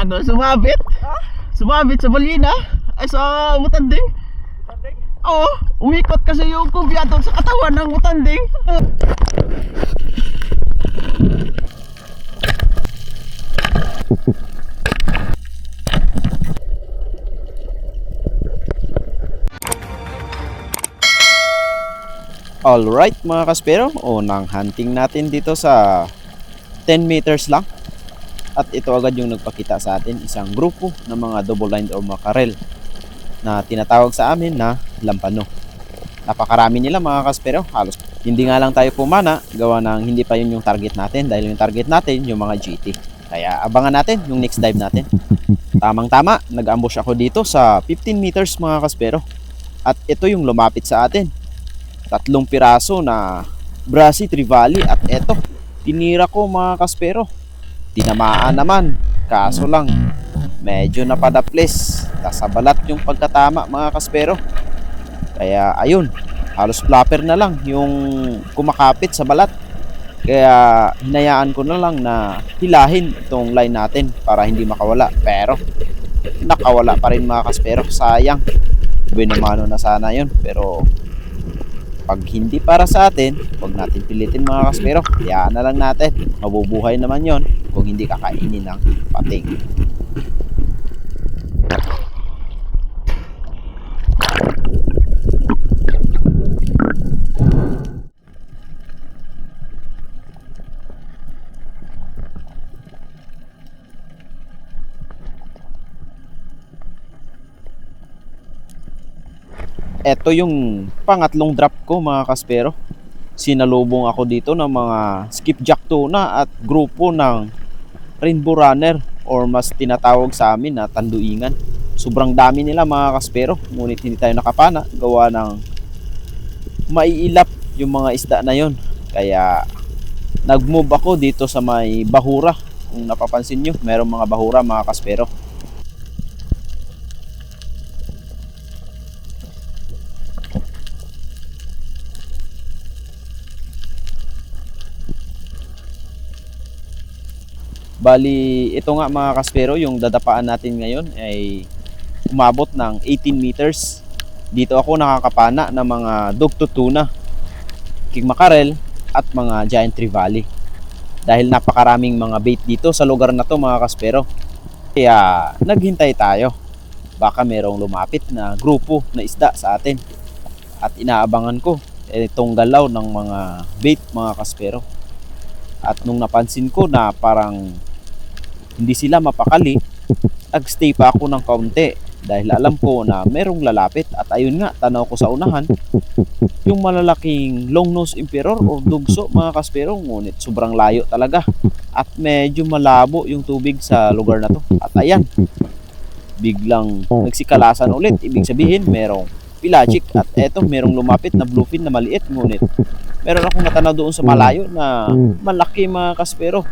Ano, sumabit? Sumabit sa balina? Ay, sa mutanding? Oo, umikot kasi yung kumbiyato sa katawan ng mutanding. Alright mga kaspero, unang hunting natin dito sa 10 meters lang. At ito agad yung nagpakita sa atin, isang grupo ng mga double-lined or mackerel na tinatawag sa amin na lampano. Napakarami nila mga kaspero, halos hindi nga lang tayo pumana, gawa ng hindi pa yun yung target natin dahil yung target natin yung mga GT. Kaya abangan natin yung next dive natin. Tamang-tama, nag-ambush ako dito sa 15 meters mga kaspero. At ito yung lumapit sa atin. 3 piraso na Brasi Trevally at eto, tinira ko mga kaspero. Tinamaan naman, kaso lang medyo napadaples, nasabalat yung pagkatama mga kaspero. Kaya ayun, halos flapper na lang yung kumakapit sa balat. Kaya hinayaan ko na lang na hilahin itong line natin para hindi makawala. Pero nakawala pa rin mga kaspero, sayang. Binamano na sana yun, pero pag hindi para sa atin, huwag natin pilitin mga kaspero. Hayaan na lang natin. Mabubuhay naman yon kung hindi kakainin ng pating. Ito yung pangatlong drop ko mga kaspero. Sinalubong ako dito ng mga skipjack tuna at grupo ng rainbow runner or mas tinatawag sa amin na tanduingan. Sobrang dami nila mga kaspero, ngunit hindi tayo nakapana gawa ng maiilap yung mga isda na yon. Kaya nag-move ako dito sa may bahura. Kung napapansin nyo, merong mga bahura mga kaspero. Bali, ito nga mga kaspero, yung dadapaan natin ngayon ay umabot ng 18 meters. Dito ako nakakapana ng mga dugto tuna, king mackerel at mga giant trevally. Dahil napakaraming mga bait dito sa lugar na to mga kaspero. Kaya naghintay tayo. Baka merong lumapit na grupo na isda sa atin. At inaabangan ko itong galaw ng mga bait mga kaspero. At nung napansin ko na parang hindi sila mapakali, nagstay pa ako ng kaunti dahil alam ko na merong lalapit. At ayun nga, tanaw ko sa unahan yung malalaking long nose emperor o dugso mga kaspero, ngunit sobrang layo talaga at medyo malabo yung tubig sa lugar na to. At ayan, biglang nagsikalasan ulit, ibig sabihin merong pelagic. At eto, merong lumapit na bluefin na maliit, ngunit meron akong natanaw doon sa malayo na malaki mga kaspero.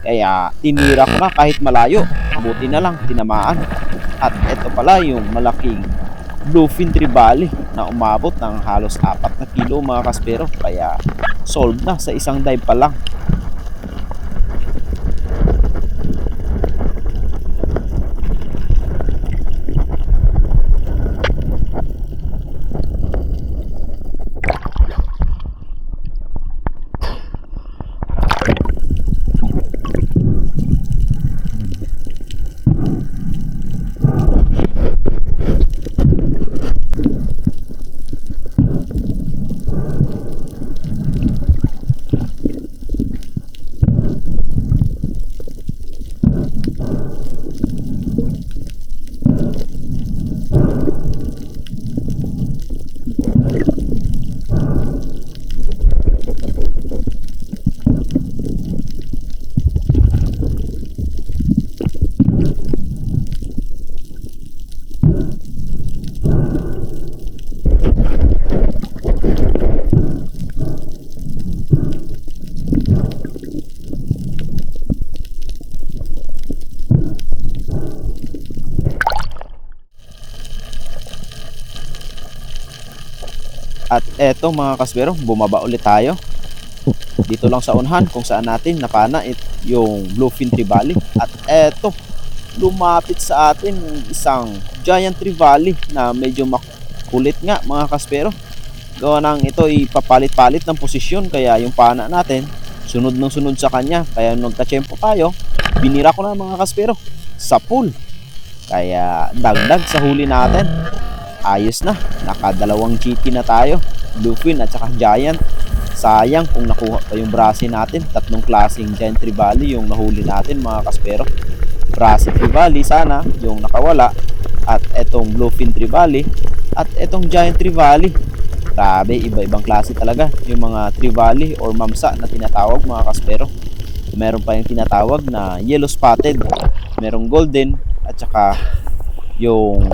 Kaya tinira ko na kahit malayo. Buti na lang tinamaan. At ito pala yung malaking bluefin trevally na umabot ng halos 4 na kilo mga kaspero. Kaya sold na sa isang dive pa lang. At eto mga kasbero, bumaba ulit tayo. Dito lang sa unahan kung saan natin napana yung bluefin trevally. At eto, lumapit sa atin yung isang giant trevally na medyo makulit nga mga kaspero. Gawa nang ito ipapalit-palit ng posisyon, kaya yung pana natin sunod ng sunod sa kanya. Kaya nung nagka-tsempo tayo, binira ko na mga kaspero sa pool. Kaya dagdag sa huli natin. Ayos na, nakadalawang GT na tayo, bluefin at saka giant. Sayang kung nakuha pa yung brasi natin. Tatlong klaseng giant trevally yung nahuli natin mga kaspero. Brasi trevally sana yung nakawala, at etong bluefin trevally, at etong giant trevally. Grabe, iba-ibang klase talaga yung mga trevally or mamsa na tinatawag mga kaspero. Meron pa yung tinatawag na yellow spotted, merong golden, at saka yung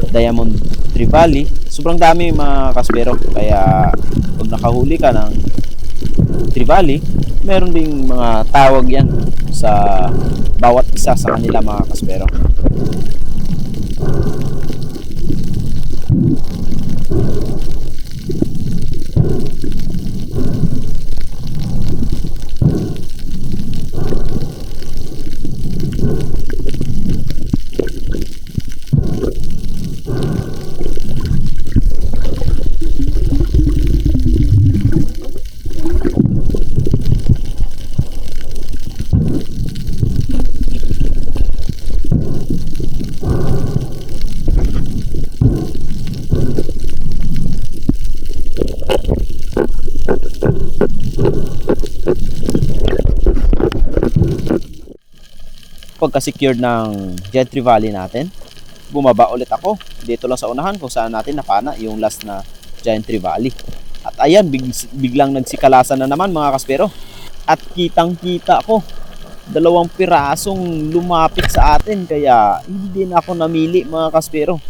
diamond trevally. Sobrang dami mga kaspero, kaya pag nakahuli ka ng trevally, meron ding mga tawag yan sa bawat isa sa kanila mga kaspero. Pagka-secured ng giant trevally natin, bumaba ulit ako dito lang sa unahan kung saan natin napana yung last na giant trevally. At ayan, biglang nagsikalasan na naman mga kaspero. At kitang-kita ko, dalawang pirasong lumapit sa atin, kaya hindi din ako namili mga kaspero.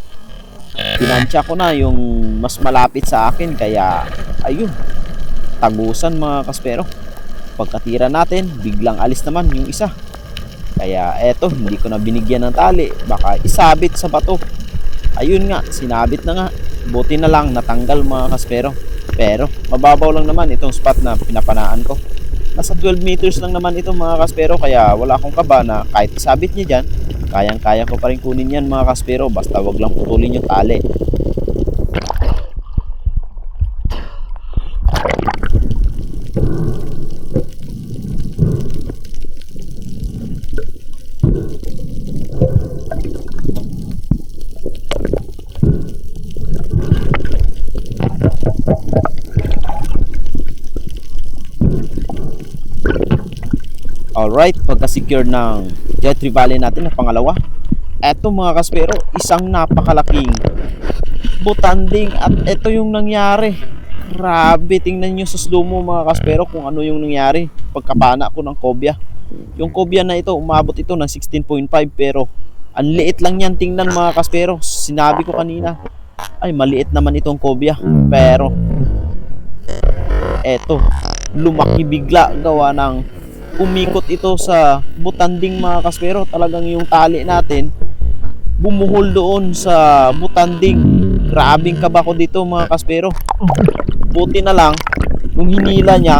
Tinansya ko na yung mas malapit sa akin, kaya ayun, tagusan mga kaspero. Pagkatira natin, biglang alis naman yung isa. Kaya eto, hindi ko na binigyan ng tali, baka isabit sa bato. Ayun nga, sinabit na nga. Buti na lang natanggal mga kaspero. Pero mababaw lang naman itong spot na pinapanaan ko. Nasa 12 meters lang naman ito mga kaspero, kaya wala akong kaba na kahit isabit niya dyan, kayang-kaya ko pa rin kunin yan mga kaspero, basta wag lang putulin yung tali. Alright, pagka-secure ng giant trevally natin na pangalawa, eto mga kaspero, isang napakalaking butanding, at eto yung nangyari. Grabe, tingnan nyo sa slow mo mga kaspero kung ano yung nangyari pagkapana ko ng cobia. Yung cobia na ito, umabot ito ng 16.5, pero ang liit lang yan tingnan mga kaspero. Sinabi ko kanina, ay maliit naman itong cobia, pero eto, lumaki bigla gawa ng umikot ito sa butanding mga kaspero. Talagang yung tali natin bumuhol doon sa butanding. Grabing kaba ko dito mga kaspero. Buti na lang nung hinila niya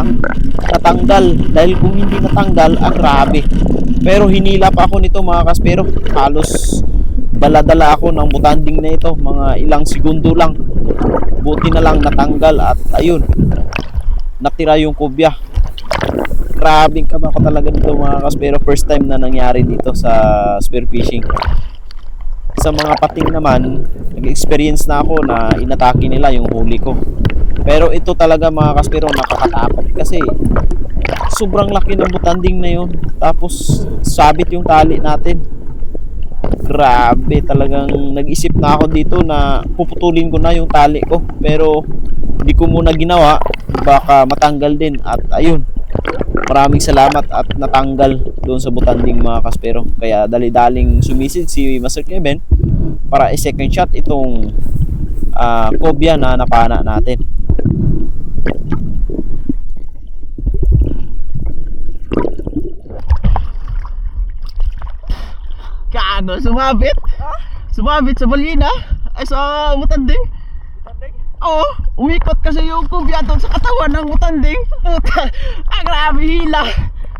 natanggal, dahil kung hindi natanggal, grabe. Pero hinila pa ako nito mga kaspero, halos dala-dala ako ng butanding na ito, mga ilang segundo lang. Buti na lang natanggal, at ayun, natira yung kubya. Grabing kaba ko talaga dito mga kaspero. First time na nangyari dito sa spear fishing. Sa mga pating naman, nag-experience na ako na inatake nila yung huli ko. Pero ito talaga mga kaspero, nakakatakot kasi sobrang laki ng butanding na yun. Tapos sabit yung tali natin. Grabe, talagang nag-isip na ako dito na puputulin ko na yung tali ko. Pero hindi ko muna ginawa, baka matanggal din. At ayun, maraming salamat at natanggal doon sa butanding mga kaspero. Kaya dali-daling sumisid si Master Kevin para i-second shot itong cobia na napana natin. Kaano, sumabit? Sumabit sa balina? Ay, sa butanding? Oo, umikot kasi yung kubya doon sa katawan ng butanding. Puta, grabe hila.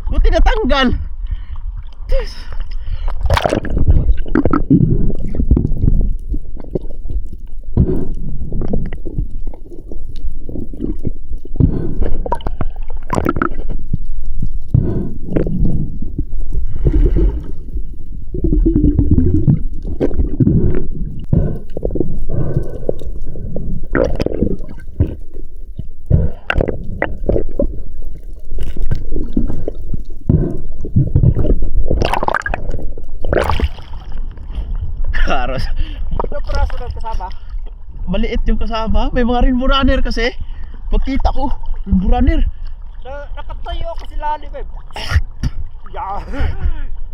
Buti natanggal. Karos. Ano praso ng kasama? Maliit yung kasama. May mga rainbow runner kasi. Pagkita ko, rainbow runner. Nakatayo ako sila ni Beb. Yeah.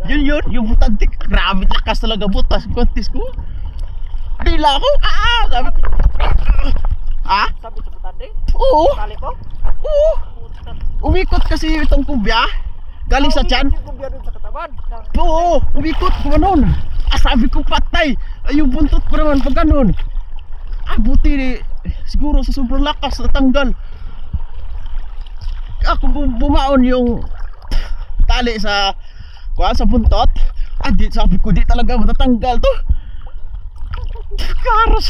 Yun, yung butantik. Grabe lakas talaga butas. Kontis ko. Tila ako. Sabi ko. Sabi sa butante? Oo. Tali ko? Oo. Umikot kasi itong kubya. Galing sa tiyan. Yung gobyerno sa katawan. Oo. Umikot ko nun. Sabi ko patay. Ay, yung buntot ko naman pag ganun. Buti siguro sa sobrang lakas natanggal. Ako bumaon yung tali sa buntot. Sabi ko di talaga matatanggal to. Karos.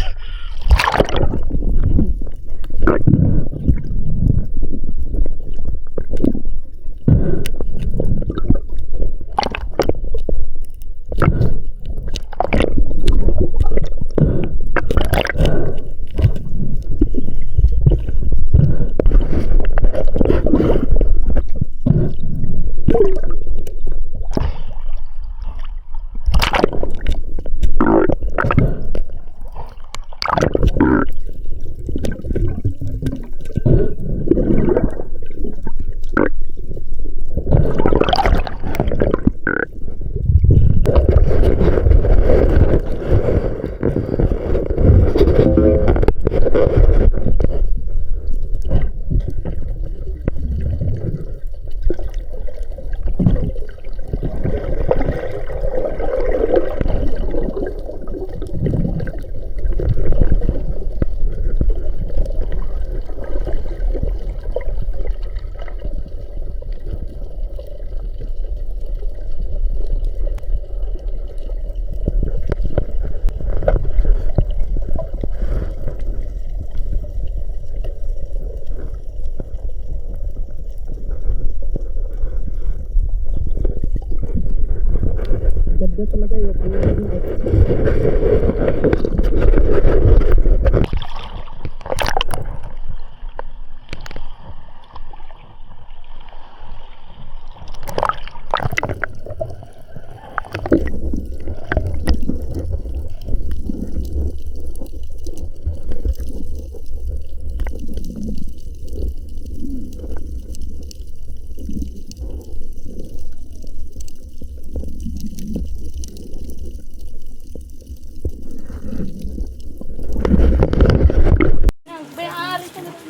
Ganda talaga yun.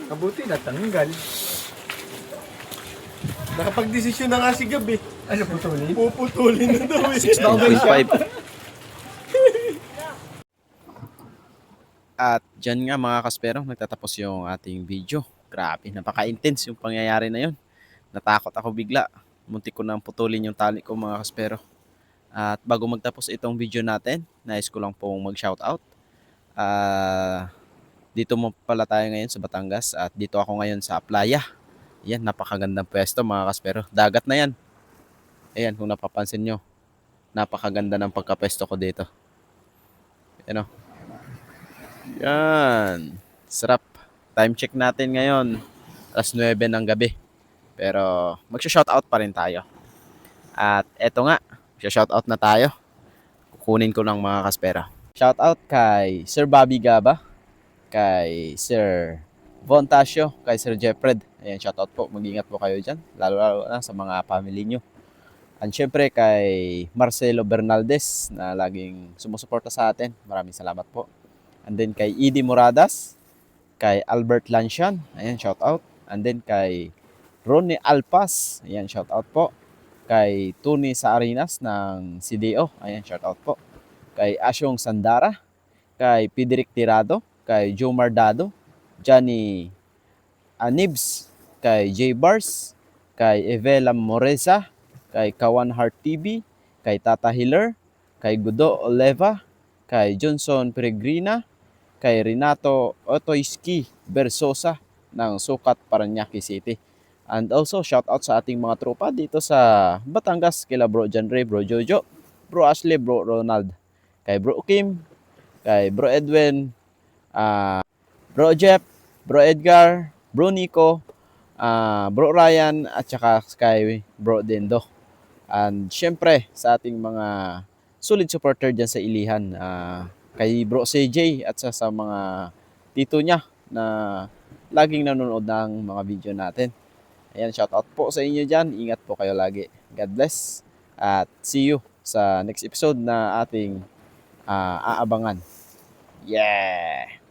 Kabuti natanggal. Nakapag-desisyon na nga si Gabi. Ano putulin? Puputulin na daw eh. 6.5. At dyan nga mga kaspero, nagtatapos yung ating video. Grabe, napaka-intense yung pangyayari na yun. Natakot ako bigla. Muntik ko nang putulin yung tali ko mga kaspero. At bago magtapos itong video natin, nais ko lang pong mag-shoutout. Dito mo pala tayo ngayon sa Batangas at dito ako ngayon sa playa. Yan, napakagandang pwesto mga kaspero. Dagat na yan. Ayan, kung napapansin nyo. Napakaganda ng pagkapwesto ko dito. Ayan o. Yan. Sarap. Time check natin ngayon. Alas 9 ng gabi. Pero magsha-shoutout pa rin tayo. At eto nga. Magsha-shoutout na tayo. Kukunin ko lang mga kaspero. Shoutout kay Sir Bobby Gaba. Kay Sir Von Tasio, kay Sir Jeffred. Ayan, shoutout po. Mag-ingat po kayo dyan. Lalo na sa mga family nyo. And syempre kay Marcelo Bernaldez na laging sumusuporta sa atin. Maraming salamat po. And then kay Edie Moradas, kay Albert Lancian. Ayan, shoutout. And then kay Ronnie Alpas. Ayan, shoutout po. Kay Tony Saarinas ng CDO. Ayan, shoutout po. Kay Asyong Sandara. Kay Pidrick Tirado. Kay Joe Mardado, Johnny Anibs, kay J Bars, kay Evela Moreza, kay Kawan Heart TV, kay Tata Hiller, kay Gudo Oleva, kay Johnson Peregrina, kay Renato Otoyski Bersosa ng Sukat, Parañaque City. And also, shout out sa ating mga tropa dito sa Batangas, kila Bro John Ray, Bro Jojo, Bro Ashley, Bro Ronald, kay Bro Kim, kay Bro Edwin, Bro Jeff, Bro Edgar, Bro Nico, Bro Ryan, at saka kay Bro Dendo. And syempre sa ating mga solid supporter dyan sa Ilihan, kay Bro CJ at sa mga tito niya na laging nanonood ng mga video natin. Ayan, shout out po sa inyo dyan. Ingat po kayo lagi. God bless. At see you sa next episode na ating aabangan. Yeah!